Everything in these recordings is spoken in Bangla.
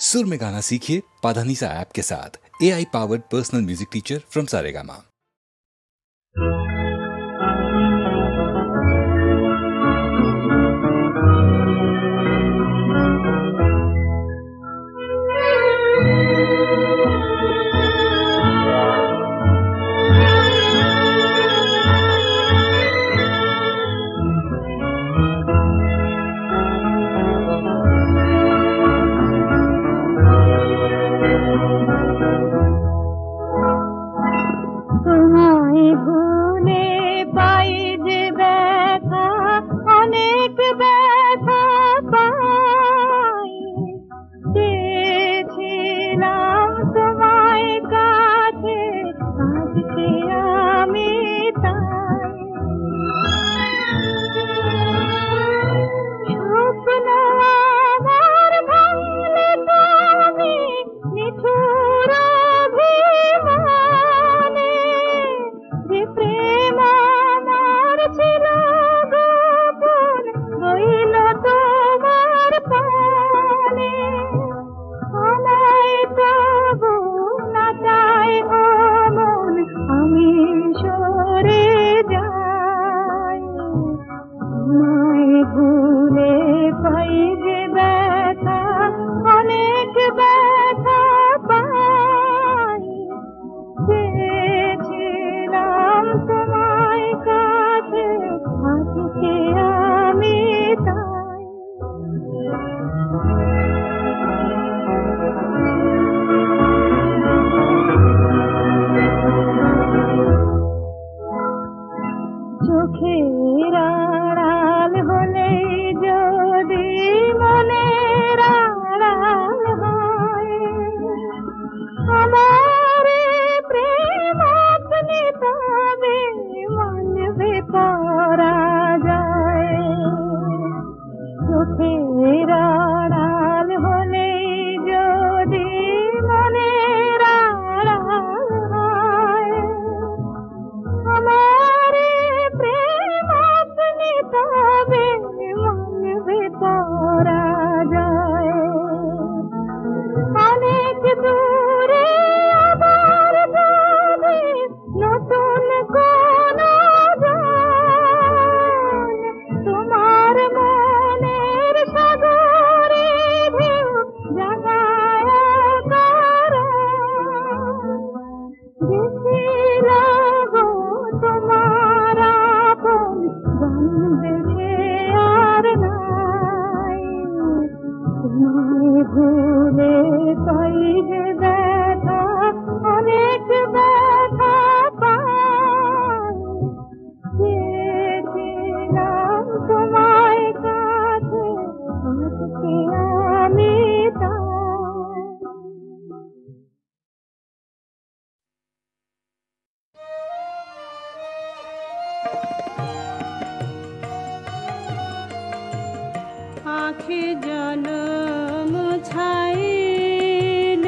सुर में गाना सीखिए पाधानीसा ऐप के साथ। AI powered personal music teacher from Saregama. आँखें जल मुछाइल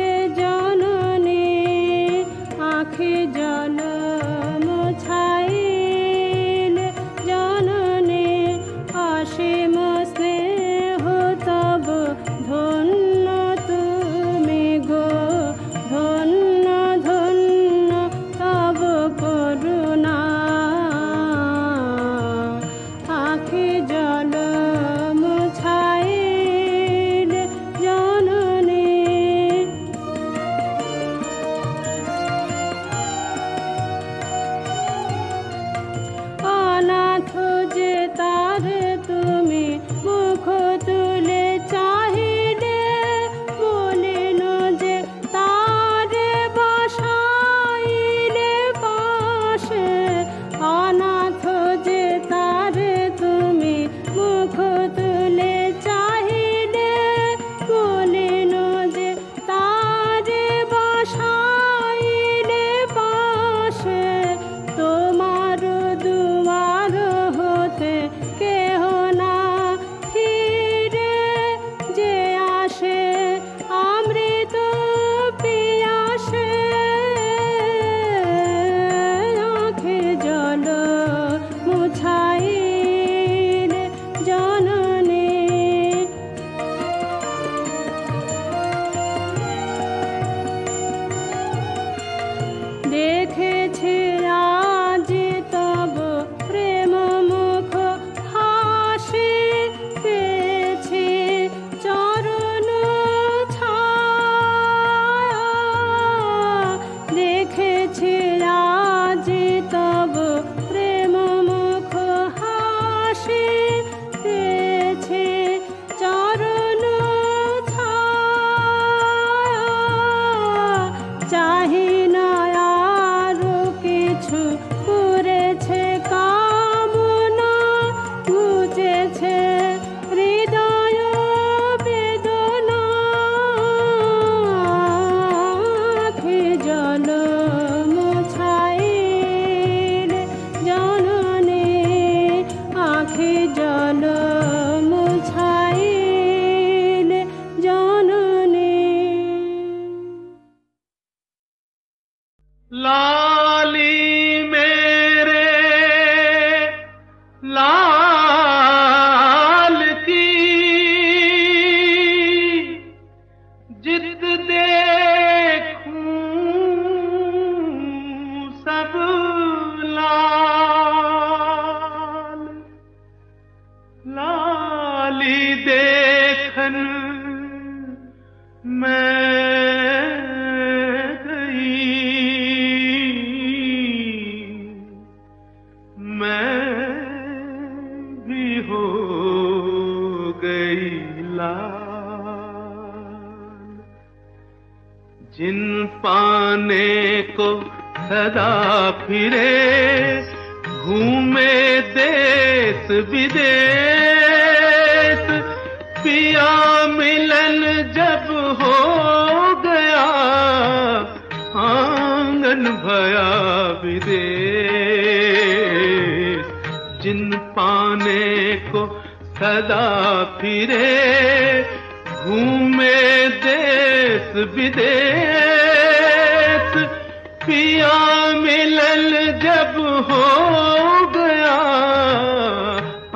जिन पाने को सदा फिरे घूमे देश विदेश, पिया मिलन जब हो गया आंगन भया विदेश। जिन पाने को सदा फिरे घूमे देश विदेश, पिया मिलन जब हो गया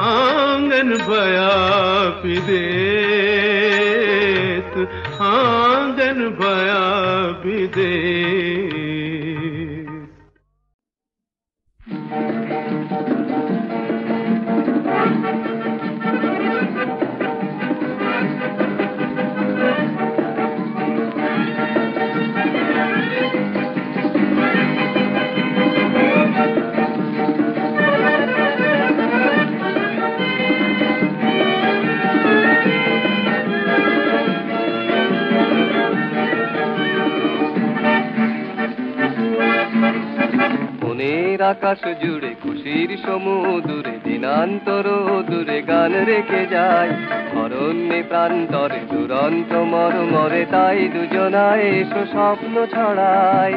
आंगन भया विदेश, आंगन भया विदेश। আকাশ জুড়ে খুশির সমুদ্রে দিনান্তর দূরে গান রেখে যায়, অরণ্যে প্রান্তরে দুরন্ত মরমরে তাই দুজনায় এসো স্বপ্ন ছড়াই।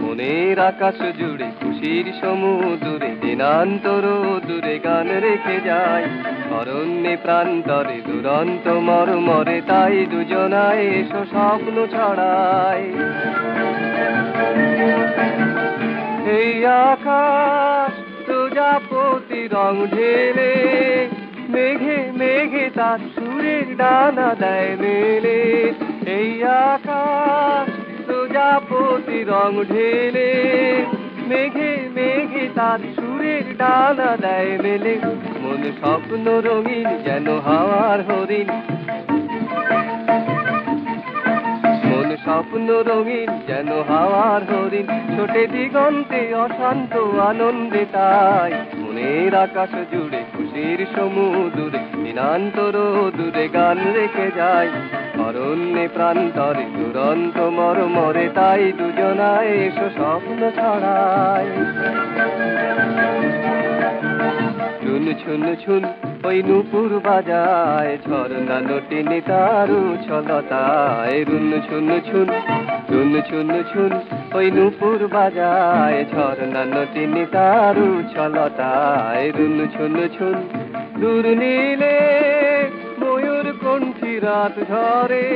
মনের আকাশ জুড়ে খুশির সমুদ্রে দিনান্তর দূরে গান রেখে যায়, অরণ্যে প্রান্তরে দুরন্ত মরমরে তাই দুজনায় এসো স্বপ্ন ছড়াই। এই আকাশ প্রজাপতি রং ঢেলে, মেঘে মেঘে তার সুরের ডানা দেয় মেলে। এই আকাশ প্রজাপতি রং ঢেলে, মেঘে মেঘে তার সুরের ডানা দেয় মেলে। মন স্বপ্ন রঙিন যেন হাওয়ার হরিণ, স্বপ্ন রঙিন যেন হাওয়ার হরিণ, ছোটে দিগন্তে অশান্ত আনন্দে তাই। মনের আকাশ জুড়ে খুশির সমুদ্রে দিনান্তর দূরে গান রেখে যায়, অরণ্যে প্রান্তরে দুরন্ত মরমরে তাই দুজনায় এসো স্বপ্ন ছড়ায়। ছুন ছুন ছুন ওই নূপুর বাজায়, ঝর্ণা নটিনি তারু ছলতায়। রুন ছুন ছুন রুন ছুন ছুন ওই নূপুর বাজায়, ঝর্ণা নটিনি তারু ছলতায়। রুন ছুন ছুন দূর নীলে ময়ূর কণ্ঠী রাত ঝরে,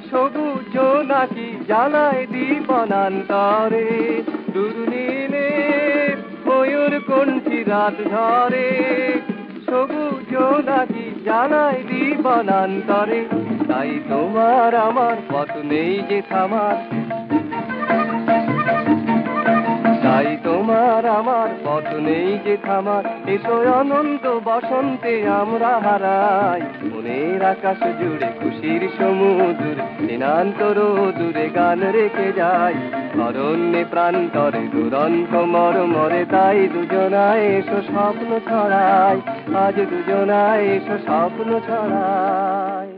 সবুজ জোনাকি জ্বালায় দীপনান্তরে। দূর নীলে ময়ূর কণ্ঠী রাত ঝরে, সবুজ জোনাকি জ্বালায় দীপনান্তরে। তাই তোমার আমার পথ নেই যে থামার, তাই তোমার আমার পথ নেই যে থামার। এসো অনন্ত বসন্তে আমরা হারাই, মনের আকাশ জুড়ে খুশির সমুদ্র দিনান্তর দূরে গান রেখে যায়, অরণ্যে প্রান্তরে দুরন্ত মরমরে তাই দুজনায় এসো স্বপ্ন ছড়াই। আজ দুজনায় এসো স্বপ্ন ছড়াই।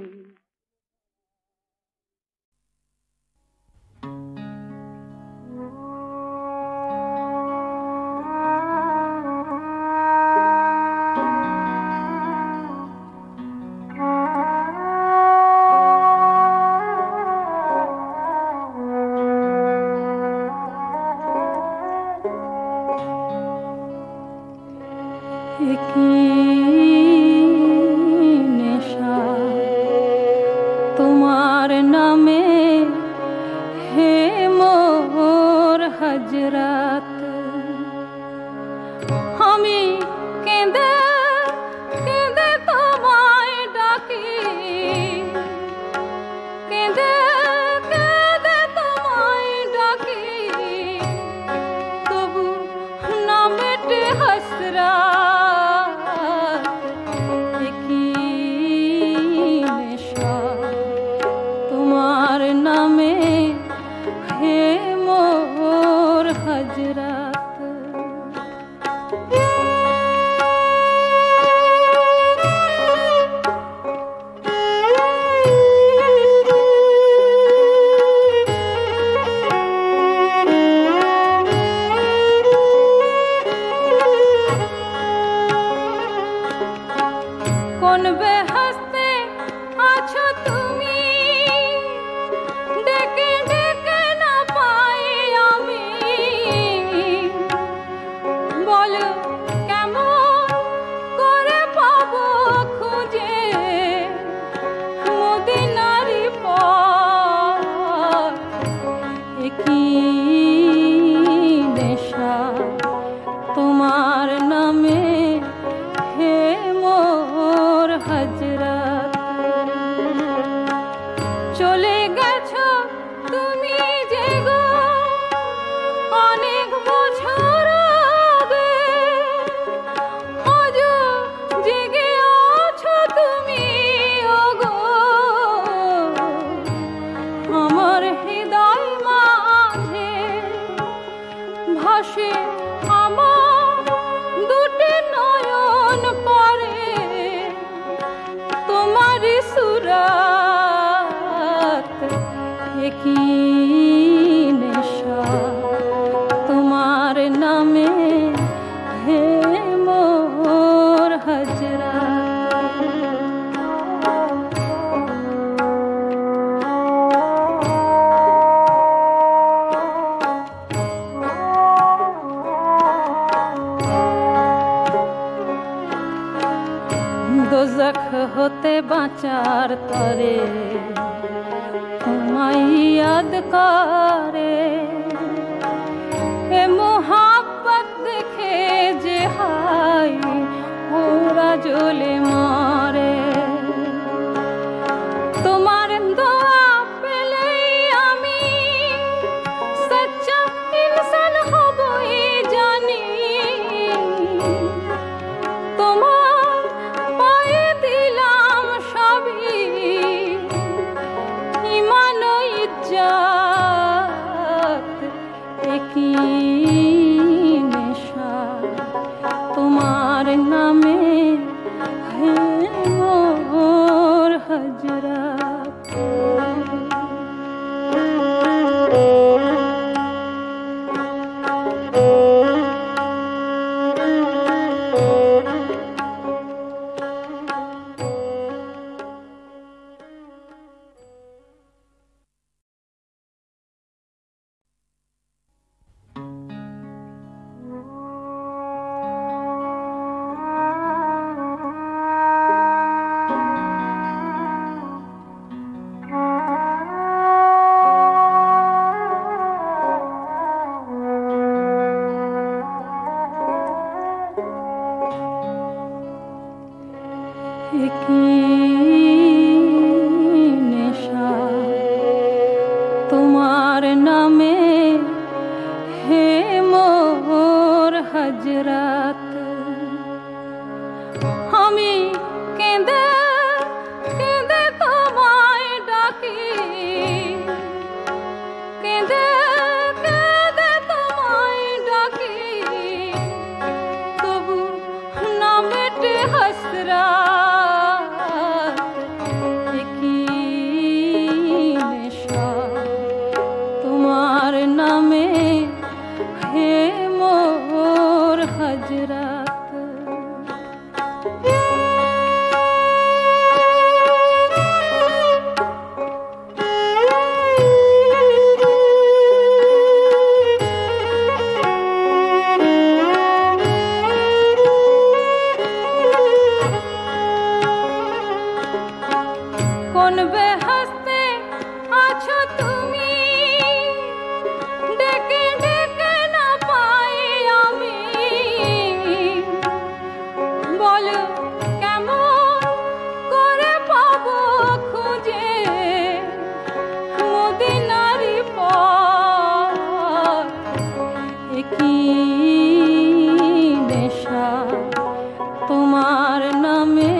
তোমার নামে হে মোর হজরত, আমি কেঁদে কেঁদে তোমায় ডাকি, কেঁদে কেঁদে তোমায় ডাকি, তবু না মেটে হাসরা। তোমার নামে হে মোর হজরা, চলে গেছো তুমি যে গো অনেক বছর আগে, আজও জেগে আছো তুমি ওগো আমার হৃদয় মাঝে। ভাসে আমার দুটি নয়ন পরে তোমারই সুরাত, কি নেশা তোমার নামে হে মোর হজরা। দোজখ হতে বাঁচার তরে তোমায় याद করে, এ মোহাব্বত দেখে যে হাই ওরা জ্বলে মরে। তোমার দোয়া পেলেই আমি সচ্চা ইনসান হবই জানি, তোমার পায়ে দিলাম সবই ইমান ও ইজ্জত, কি নেশা তোমার নামে হে মোর হজরত। কি নেশা তোমার নামে হে মোর হজরত। আমি কেঁদে কেঁদে তোমায় ডাকি, কেঁদে কেঁদে তোমায় ডাকি, তবু না মেটে হাসরা। তোমার নামে হে মোর হজরত। কোন বেহস্তে আছো তুমি, ডেকে ডেকে না পাই আমি, বলো কেমন করে পাবো খুঁজে মদিনারি পথ। কি নেশা তোমার নামে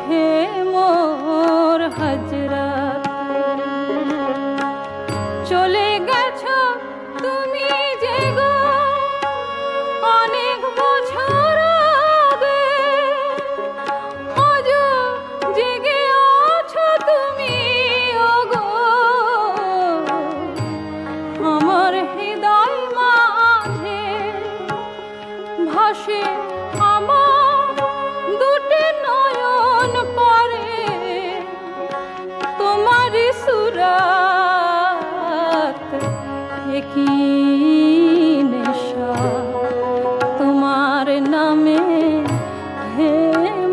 হে মোর হজরত। চলে গেছো তুমি যে গো অনেক বছর আগে, আজও জেগে আছো তুমি ওগো আমার হৃদয় মাঝে। ভাসে আমার দুটি নয়ন পরে তোমারই সুরাত, কি নেশা তোমার নামে হে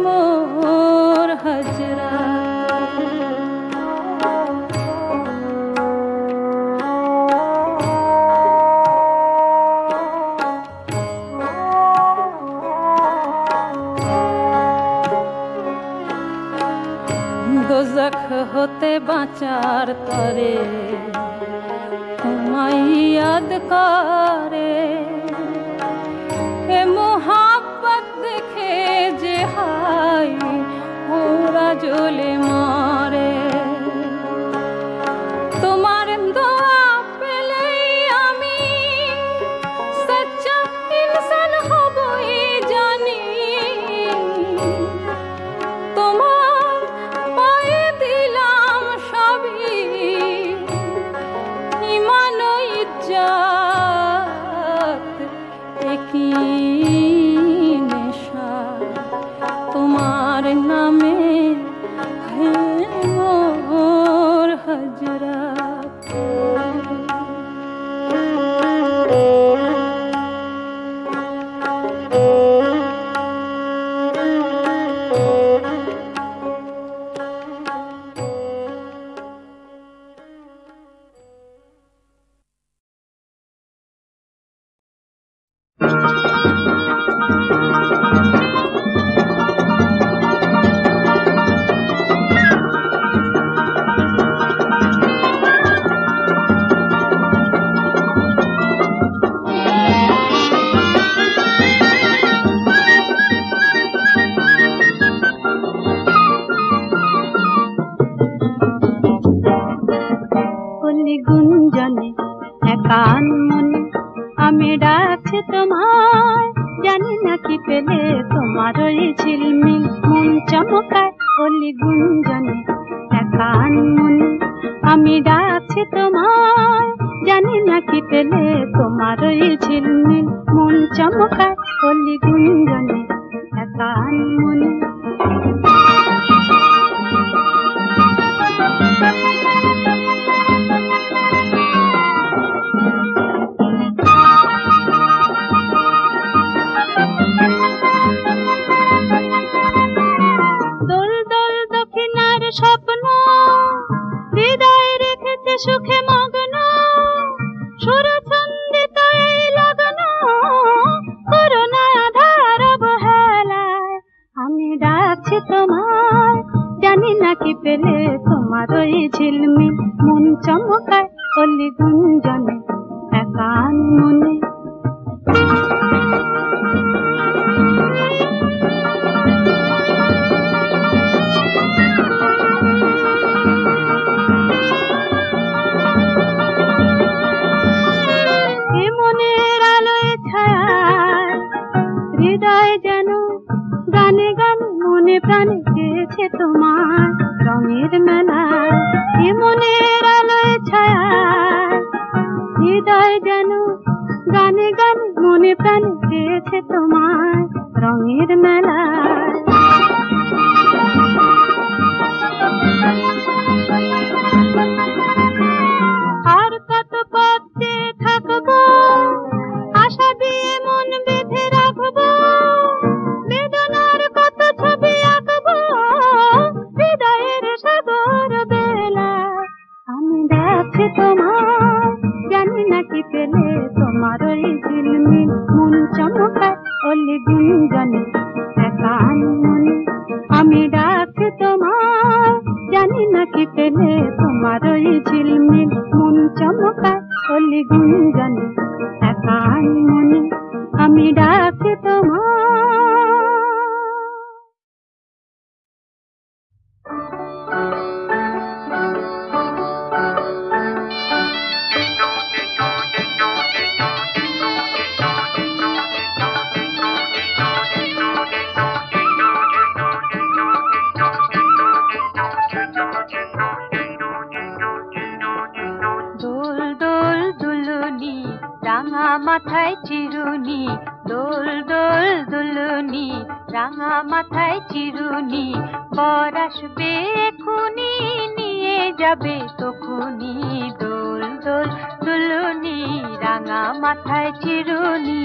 মোর হজরত। দোজখ হতে বাঁচার তরে তোমায় ইয়াদ করে এ মোহাব্বত দেখে যে হাই ওরা জ্বলে মরে তোমার দোয়া পেলেই আমি সচ্চা ইনসান হবই জানি তোমার পায়ে দিলাম সবই ইমান ও ইজ্জত একই নেশা তোমার নামে হে মোর হজরত গুঞ্জনে একান মনে আমি ডাকছি তোমায় জানি না কি পেলে তোমার ওই ঝিলমিল মন চমকায় অলি গুঞ্জনে একান মনে আমি ডাকছি তোমায় জানি না কি পেলে তোমার ওই ঝিলমিল মন চমকায় অলি গুঞ্জনে একান মনে স্বপ্ন হৃদয় রেখেছে সুখে মগ্ন সুরছন্দিত এই লগ্ন করুণা আধার অবহেলায় আমি ডাকছি তোমায় জানি না কি পেলে তোমার ওই ঝিলমিল মন চমকায় অলি গুঞ্জনে একান মনে হৃদয় যেন গানে গানে মনে প্রাণে চেয়েছে তোমার রঙের মেলায় মনের আলোয় ছায়ায় হৃদয় যেন গানে গানে মনে প্রাণে চেয়েছে তোমার রঙের মেলায় আর কত পথ চেয়ে থাকবো আশা দিয়ে মন বেঁধে রাখবো বেদনার কত ছবি আঁকবো হৃদয়ের সাগর বেলা আমি ডাকছি তোমার জানি না কি পেলে তোমার ওই ঝিলমিল মন চমকায় অলি গুঞ্জনে একান মনে আমি ডাকছি তোমার জানি না কি পেলে তোমার ওই ঝিলমিল মন চমকায় অলি গুঞ্জনে একান মনে আমি ডাকছি তোমার মাথায় চিরুনি দোল দোল দুলুনি রাঙা মাথায় চিরুনি বর আসবে এখুনি নিয়ে যাবে তখুনি দোল দোল দুলুনি রাঙা মাথায় চিরুনি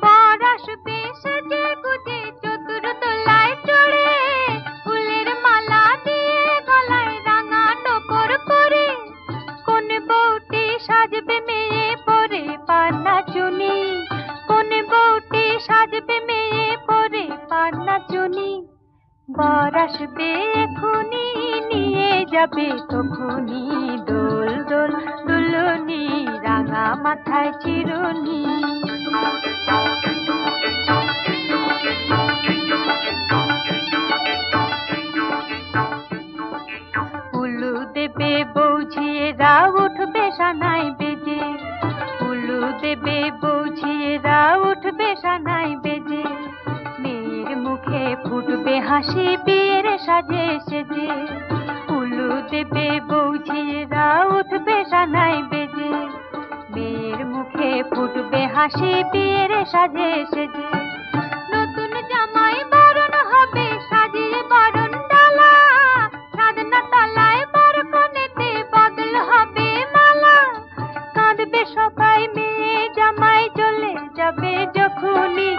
বর আসবে সেজে গুজে চতুর দোলায় চড়ে ফুলের মালা দিয়ে গলায় রাঙা টোপর পরে কোন বউটি সাজবে মেয়ে আসবে এখুনি, নিয়ে যাবে তখুনি, দোল দোল দুলুনি, রাঙা মাথায় চিরুনি। উলু দেবে বৌঝিয়েরা, উঠবে সানাই বেজে, উলু দেবে বৌঝিয়েরা, উঠবে সানাই বেজে, মেয়ের মুখে ফুটবে হাসি বিয়ের সাজে সেজে। উলু দেবে বৌঝিয়েরা, উঠবে সানাই বেজে, মেয়ের মুখে ফুটবে হাসি বিয়ের সাজে সেজে। নতুন জামাই বরণ হবে, সাজিয়ে বরণ ডালা, সাধনা তলায় বরকনেতে বদল হবে মালা। কাঁদবে সবাই, মেয়ে জামাই চলে যাবে যখনই,